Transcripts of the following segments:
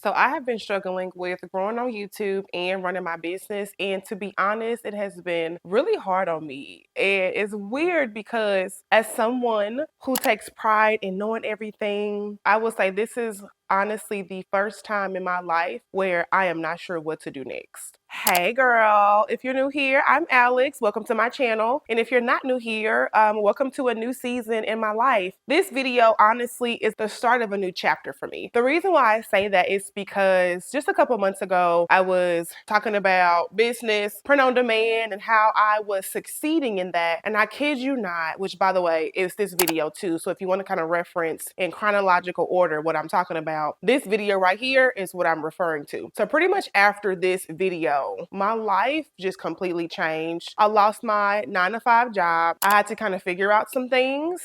So I have been struggling with growing on YouTube and running my business. And to be honest, it has been really hard on me. And it's weird because as someone who takes pride in knowing everything, I will say this is honestly the first time in my life where I am not sure what to do next. Hey girl, if you're new here, I'm Alex. Welcome to my channel. And if you're not new here, welcome to a new season in my life. This video honestly is the start of a new chapter for me. The reason why I say that is because just a couple months ago, I was talking about business, print on demand, and how I was succeeding in that. And I kid you not, which by the way, is this video too. So if you want to kind of reference in chronological order what I'm talking about, this video right here is what I'm referring to. So pretty much after this video, my life just completely changed. I lost my 9-to-5 job. I had to kind of figure out some things,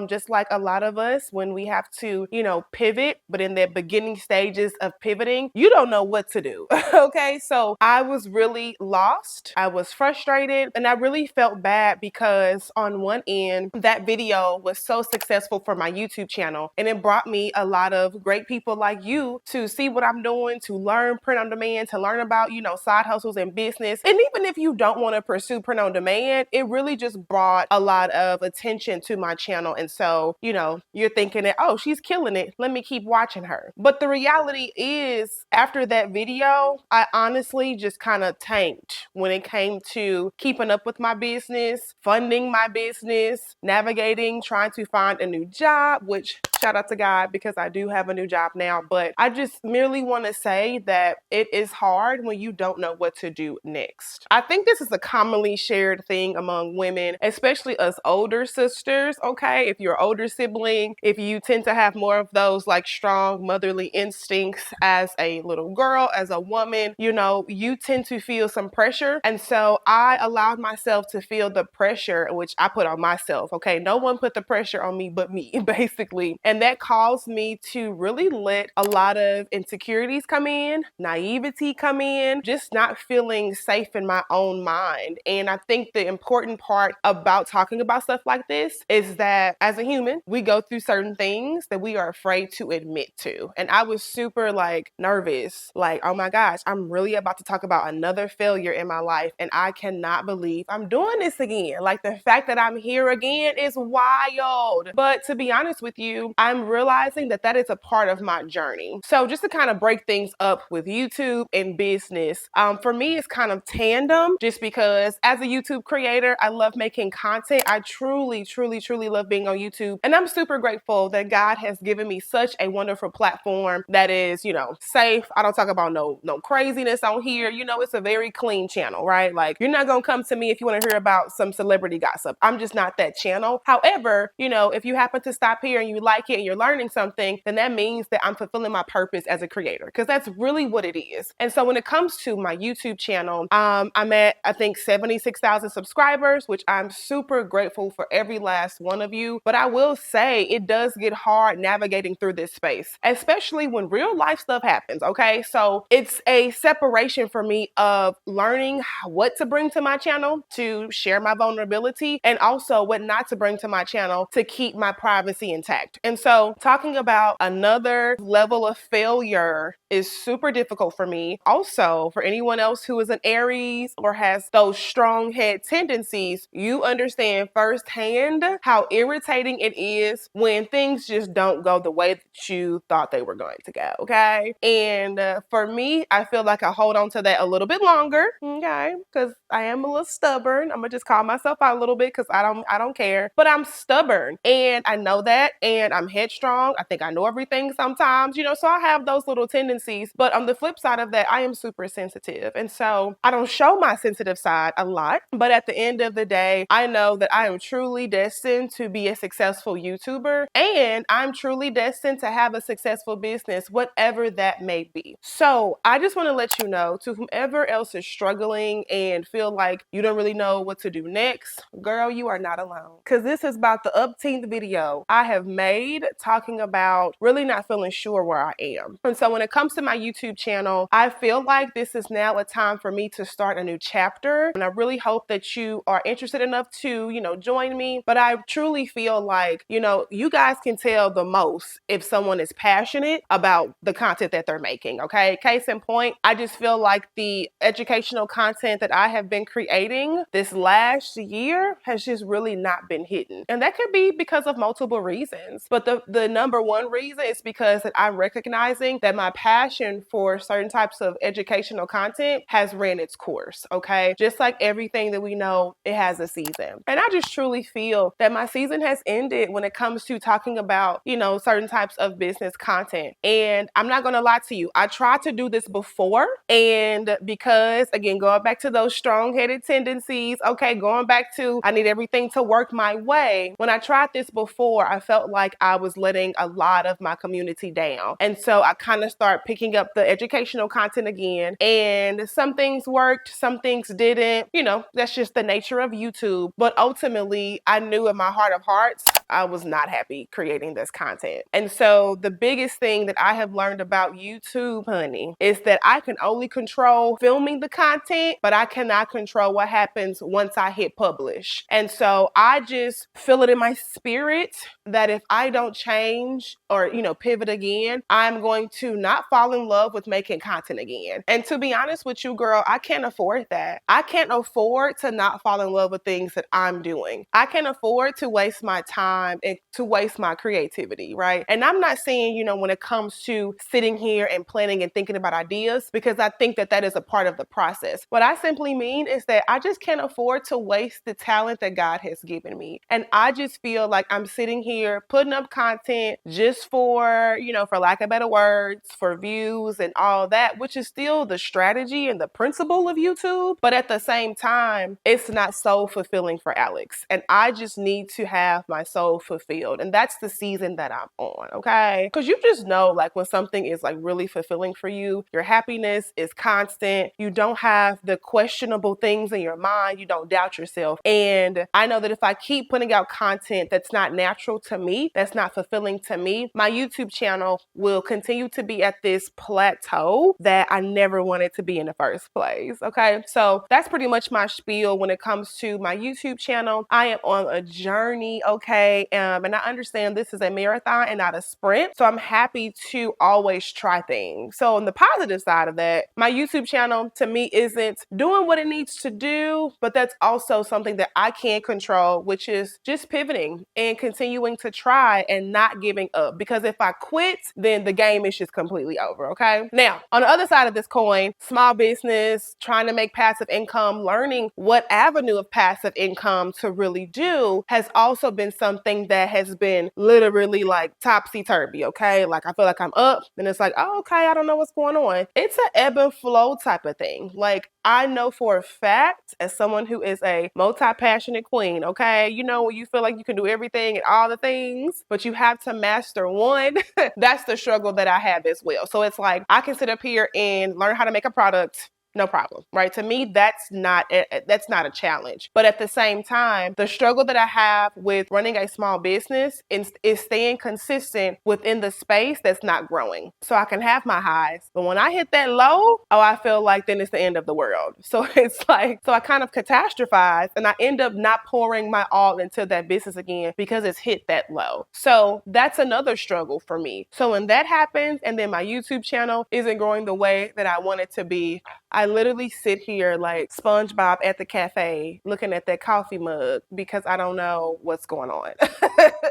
just like a lot of us when we have to, pivot, but in the beginning stages of pivoting, you don't know what to do. Okay, so I was really lost. I was frustrated and I really felt bad because on one end, that video was so successful for my YouTube channel and it brought me a lot of great people like you to see what I'm doing, to learn print on demand, to learn about, side hustles and business. And even if you don't want to pursue print on demand, it really just brought a lot of attention to my channel. And so, you're thinking that, oh, she's killing it. Let me keep watching her. But the reality is, after that video, I honestly just kind of tanked when it came to keeping up with my business, funding my business, navigating, trying to find a new job, which shout out to God because I do have a new job now. But I just merely want to say that it is hard when you don't know what to do next. I think this is a commonly shared thing among women, especially us older sisters, okay? If you're an older sibling, if you tend to have more of those like strong motherly instincts as a little girl, as a woman, you tend to feel some pressure. And so I allowed myself to feel the pressure, which I put on myself, okay? No one put the pressure on me but me, basically. And that caused me to really let a lot of insecurities come in, naivety come in, just not feeling safe in my own mind. And I think the important part about talking about stuff like this is that as a human, we go through certain things that we are afraid to admit to. And I was super nervous, oh my gosh, I'm really about to talk about another failure in my life. And I cannot believe I'm doing this again. The fact that I'm here again is wild. But to be honest with you, I'm realizing that that is a part of my journey. So just to kind of break things up with YouTube and business, for me, it's kind of tandem just because as a YouTube creator, I love making content. I truly, truly, truly love being on YouTube. And I'm super grateful that God has given me such a wonderful platform that is, safe. I don't talk about no craziness on here. It's a very clean channel, right? You're not going to come to me if you want to hear about some celebrity gossip. I'm just not that channel. However, if you happen to stop here and you like it and you're learning something, then that means that I'm fulfilling my purpose as a creator, because that's really what it is. And so when it comes to my YouTube channel, I'm at, I think, 76,000 subscribers, which I'm super grateful for every last one of you. But I will say it does get hard navigating through this space, especially when real life stuff happens, okay? So it's a separation for me of learning what to bring to my channel to share my vulnerability, and also what not to bring to my channel to keep my privacy intact. And so talking about another level of failure is super difficult for me. Also, for anyone else who is an Aries or has those strong head tendencies, you understand firsthand how irritating it is when things just don't go the way that you thought they were going to go, okay? And for me, I feel like I hold on to that a little bit longer, okay? Because I am a little stubborn. I'm gonna just call myself out a little bit because I don't care. But I'm stubborn and I know that, and I'm headstrong. I think I know everything sometimes, so I have those little tendencies. But on the flip side of that, I am super sensitive. And so I don't show my sensitive side a lot. But at the end of the day, I know that I am truly destined to be a successful YouTuber, and I'm truly destined to have a successful business, whatever that may be. So I just want to let you know, to whomever else is struggling and feel like you don't really know what to do next, girl, you are not alone. Because this is about the upteenth video I have made avoid talking about really not feeling sure where I am. And so when it comes to my YouTube channel, I feel like this is now a time for me to start a new chapter. And I really hope that you are interested enough to, join me. But I truly feel like, you guys can tell the most if someone is passionate about the content that they're making, okay? Case in point, I just feel like the educational content that I have been creating this last year has just really not been hidden. And that could be because of multiple reasons. But the number one reason is because that I'm recognizing that my passion for certain types of educational content has ran its course, okay? Just like everything that we know, it has a season. And I just truly feel that my season has ended when it comes to talking about, certain types of business content. And I'm not going to lie to you, I tried to do this before. And because, again, going back to those strong-headed tendencies, okay, going back to I need everything to work my way. When I tried this before, I felt like I was letting a lot of my community down. And so I kind of started picking up the educational content again. And some things worked, some things didn't. That's just the nature of YouTube. But ultimately, I knew in my heart of hearts, I was not happy creating this content. And so the biggest thing that I have learned about YouTube, honey, is that I can only control filming the content, but I cannot control what happens once I hit publish. And so I just feel it in my spirit that if I don't change or, pivot again, I'm going to not fall in love with making content again. And to be honest with you, girl, I can't afford that. I can't afford to not fall in love with things that I'm doing. I can't afford to waste my time and to waste my creativity, right? And I'm not saying, when it comes to sitting here and planning and thinking about ideas, because I think that that is a part of the process. What I simply mean is that I just can't afford to waste the talent that God has given me. And I just feel like I'm sitting here putting up content just for, for lack of better words, for views and all that, which is still the strategy and the principle of YouTube. But at the same time, it's not so fulfilling for Alex. And I just need to have my soul fulfilled. And that's the season that I'm on, okay? Because you just know, like, when something is like really fulfilling for you, your happiness is constant. You don't have the questionable things in your mind. You don't doubt yourself. And I know that if I keep putting out content that's not natural to me, that's not fulfilling to me, my YouTube channel will continue to be at this plateau that I never wanted to be in the first place, okay? So that's pretty much my spiel when it comes to my YouTube channel. I am on a journey, okay? And I understand this is a marathon and not a sprint. So I'm happy to always try things. So on the positive side of that, my YouTube channel to me isn't doing what it needs to do, but that's also something that I can control, which is just pivoting and continuing to try and not giving up. Because if I quit, then the game is just completely over, okay? Now, on the other side of this coin, small business, trying to make passive income, learning what avenue of passive income to really do has also been something that has been literally like topsy-turvy, okay? Like I feel like I'm up, then it's like, oh, okay, I don't know what's going on. It's an ebb and flow type of thing. Like I know for a fact, as someone who is a multi-passionate queen, okay, when you feel like you can do everything and all the things, but you have to master one, that's the struggle that I have as well. So it's like I can sit up here and learn how to make a product, no problem, right? To me, that's not a challenge. But at the same time, the struggle that I have with running a small business is staying consistent within the space that's not growing. So I can have my highs, but when I hit that low, I feel like then it's the end of the world. So it's like, so I kind of catastrophize and I end up not pouring my all into that business again because it's hit that low. So that's another struggle for me. So when that happens and then my YouTube channel isn't growing the way that I want it to be, I literally sit here like SpongeBob at the cafe looking at that coffee mug because I don't know what's going on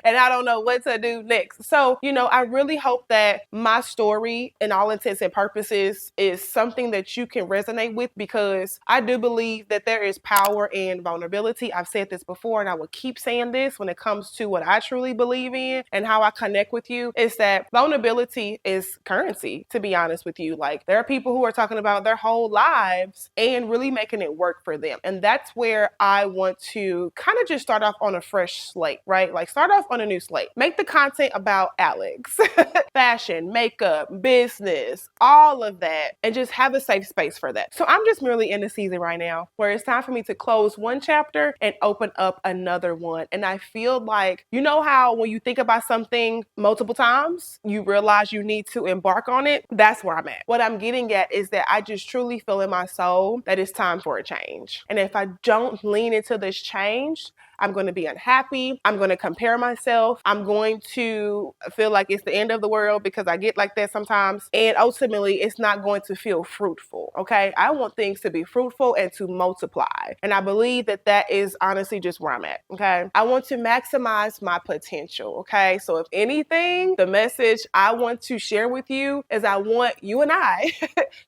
and I don't know what to do next. So, I really hope that my story, in all intents and purposes, is something that you can resonate with, because I do believe that there is power in vulnerability. I've said this before and I will keep saying this when it comes to what I truly believe in and how I connect with you, is that vulnerability is currency, to be honest with you. Like there are people who are talking about their whole life lives and really making it work for them. And that's where I want to kind of just start off on a fresh slate, right? Like start off on a new slate. Make the content about Alex, fashion, makeup, business, all of that, and just have a safe space for that. So I'm just merely in the season right now where it's time for me to close one chapter and open up another one. And I feel like, you know how when you think about something multiple times, you realize you need to embark on it? That's where I'm at. What I'm getting at is that I just truly feel in my soul that it's time for a change. And if I don't lean into this change, I'm going to be unhappy. I'm going to compare myself. I'm going to feel like it's the end of the world because I get like that sometimes. And ultimately, it's not going to feel fruitful. Okay. I want things to be fruitful and to multiply. And I believe that that is honestly just where I'm at. Okay. I want to maximize my potential. Okay. So if anything, the message I want to share with you is I want you and I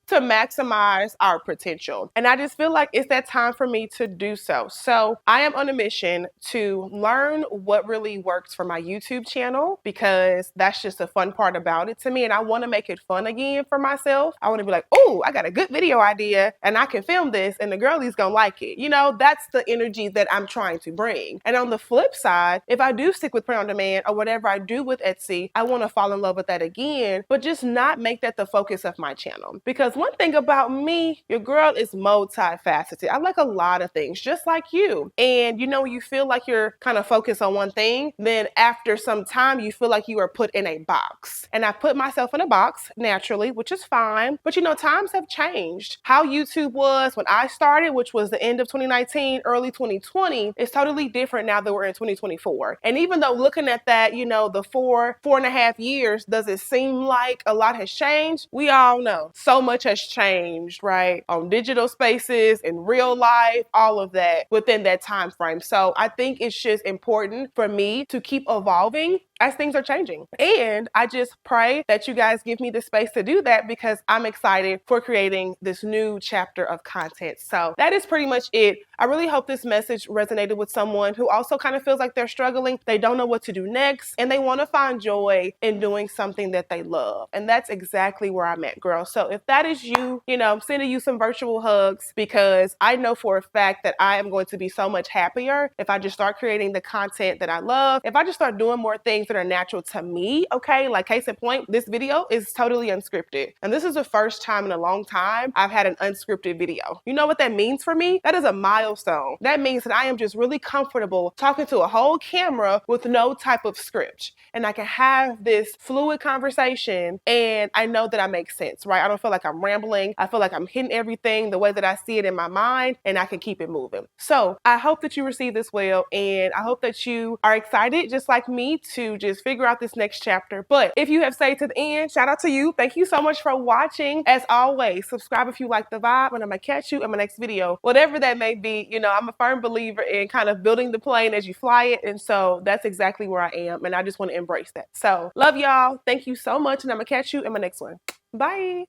to maximize our potential. And I just feel like it's that time for me to do so. So I am on a mission to learn what really works for my YouTube channel because that's just a fun part about it to me. And I want to make it fun again for myself. I want to be like, oh, I got a good video idea and I can film this and the girlie's gonna like it. You know, that's the energy that I'm trying to bring. And on the flip side, if I do stick with print on demand or whatever I do with Etsy, I want to fall in love with that again, but just not make that the focus of my channel. Because one thing about me, your girl is multifaceted. I like a lot of things, just like you. And you know, when you feel like you're kind of focused on one thing, then after some time, you feel like you are put in a box. And I put myself in a box naturally, which is fine. But you know, times have changed. How YouTube was when I started, which was the end of 2019, early 2020, is totally different now that we're in 2024. And even though looking at that, you know, the four and a half years, does it seem like a lot has changed? We all know so much has changed, right? On digital spaces, in real life, all of that within that time frame. So I think it's just important for me to keep evolving as things are changing. And I just pray that you guys give me the space to do that because I'm excited for creating this new chapter of content. So that is pretty much it. I really hope this message resonated with someone who also kind of feels like they're struggling. They don't know what to do next and they want to find joy in doing something that they love. And that's exactly where I'm at, girl. So if that is you, you know, I'm sending you some virtual hugs because I know for a fact that I am going to be so much happier if I just start creating the content that I love. If I just start doing more things that are natural to me, okay? Like case in point, this video is totally unscripted. And this is the first time in a long time I've had an unscripted video. You know what that means for me? That is a milestone. That means that I am just really comfortable talking to a whole camera with no type of script. And I can have this fluid conversation and I know that I make sense, right? I don't feel like I'm rambling. I feel like I'm hitting everything the way that I see it in my mind and I can keep it moving. So I hope that you receive this well and I hope that you are excited just like me to just figure out this next chapter. But if you have stayed to the end, shout out to you. Thank you so much for watching. As always, subscribe if you like the vibe and I'm gonna catch you in my next video, whatever that may be. You know, I'm a firm believer in kind of building the plane as you fly it. And so that's exactly where I am. And I just want to embrace that. So love y'all. Thank you so much. And I'm gonna catch you in my next one. Bye.